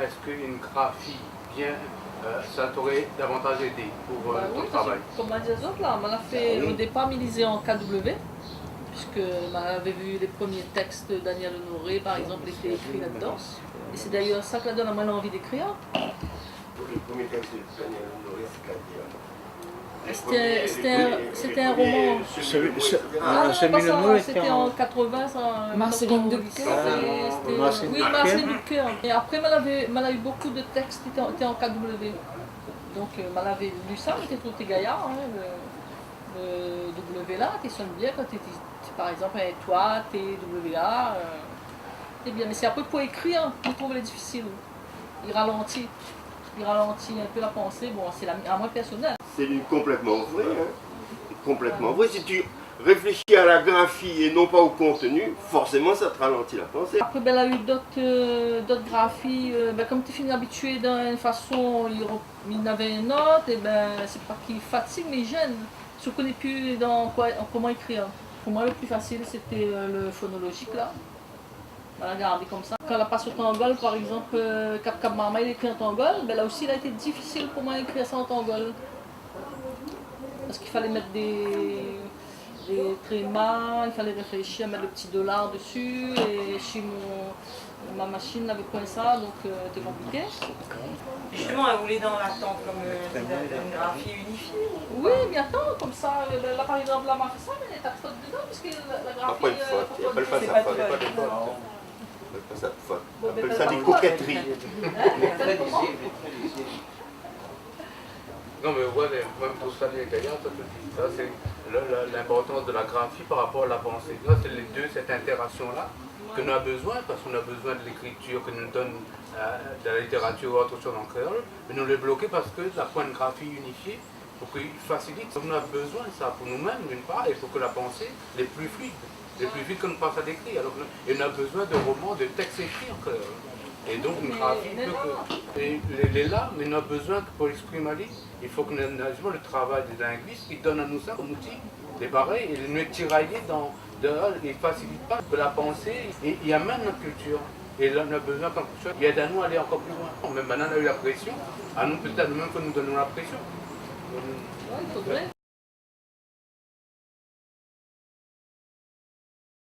est-ce qu'une graphie bien, ça t'aurait davantage aidé pour ton travail? Comme m'a dit les autres, là, on a fait, au départ, il lisait en KW, puisque on avait vu les premiers textes de Daniel Honoré, par exemple, étaient écrits là-dedans. Et c'est d'ailleurs ça qui donne à moi l'envie d'écrire. Le premier texte de Daniel Honoré, c'est-à-dire C'était un roman. C'était en 80, ça. Marceline de Cœur. Oui, Marceline de Cœur. Et après, elle a eu beaucoup de textes qui étaient en KW. Donc, elle avait lu ça, elle était tout gaillard, hein, le W là, qui sonne bien quand tu par exemple, toi, TW là. C'est bien, mais c'est après pour écrire, je trouve difficile. Il ralentit. Il ralentit un peu la pensée. Bon, c'est à moi personnel. C'est complètement vrai. Hein. Complètement vrai. Si tu réfléchis à la graphie et non pas au contenu, forcément ça te ralentit la pensée. Après, elle a eu d'autres graphies. Comme tu finis habitué d'une façon, il avait une note, et c'est pas qu'il fatigue, mais il gêne. Je ne connais plus comment écrire. Pour moi, le plus facile, c'était le phonologique là. On l'a gardé comme ça. Quand elle passe au tangol, par exemple, Cap Cap Marma, il écrit en tangol, là aussi, il a été difficile pour moi d'écrire ça en tangol. Parce qu'il fallait mettre des trémas, il fallait réfléchir à mettre le petit dollar dessus, et chez ma machine n'avait point ça, donc c'était compliqué. Justement, elle voulait dans l'attente comme une graphie unifiée. Oui, bientôt, comme ça. Là, par exemple, la m'a fait ça, mais elle est à faute dedans, parce que la graphie... Pas une faute, il n'y a pas le face à faute, il n'y a pas de faute. On appelle ça de faute. On appelle ça des coquetteries. Non, mais ouais, même pour ça, les gaillards, ça te dit, ça c'est l'importance de la graphie par rapport à la pensée. Ça, c'est les deux, cette interaction-là, que nous avons besoin, parce qu'on a besoin de l'écriture que nous donne de la littérature ou autre chose en créole, mais nous les bloquer parce que la point de graphie unifiée, pour qu'il facilite, on a besoin de ça pour nous-mêmes, d'une part, et pour que la pensée est plus fluide que nous passe à l'écrit. Et on a besoin de romans, de textes écrits en créole. Et donc une graphie elle est là, mais on a besoin que pour l'exprimer, il faut que nous ayons le travail des linguistes qui donnent à nous ça comme outil, des pareils, et nous tirailler il ne facilite pas que la pensée, et il y a même notre culture. Et là, on a besoin quelque chose qui aide à nous à aller encore plus loin. Même maintenant, on a eu la pression, à nous peut-être nous-mêmes que nous donnons la pression. Ouais, il faudrait.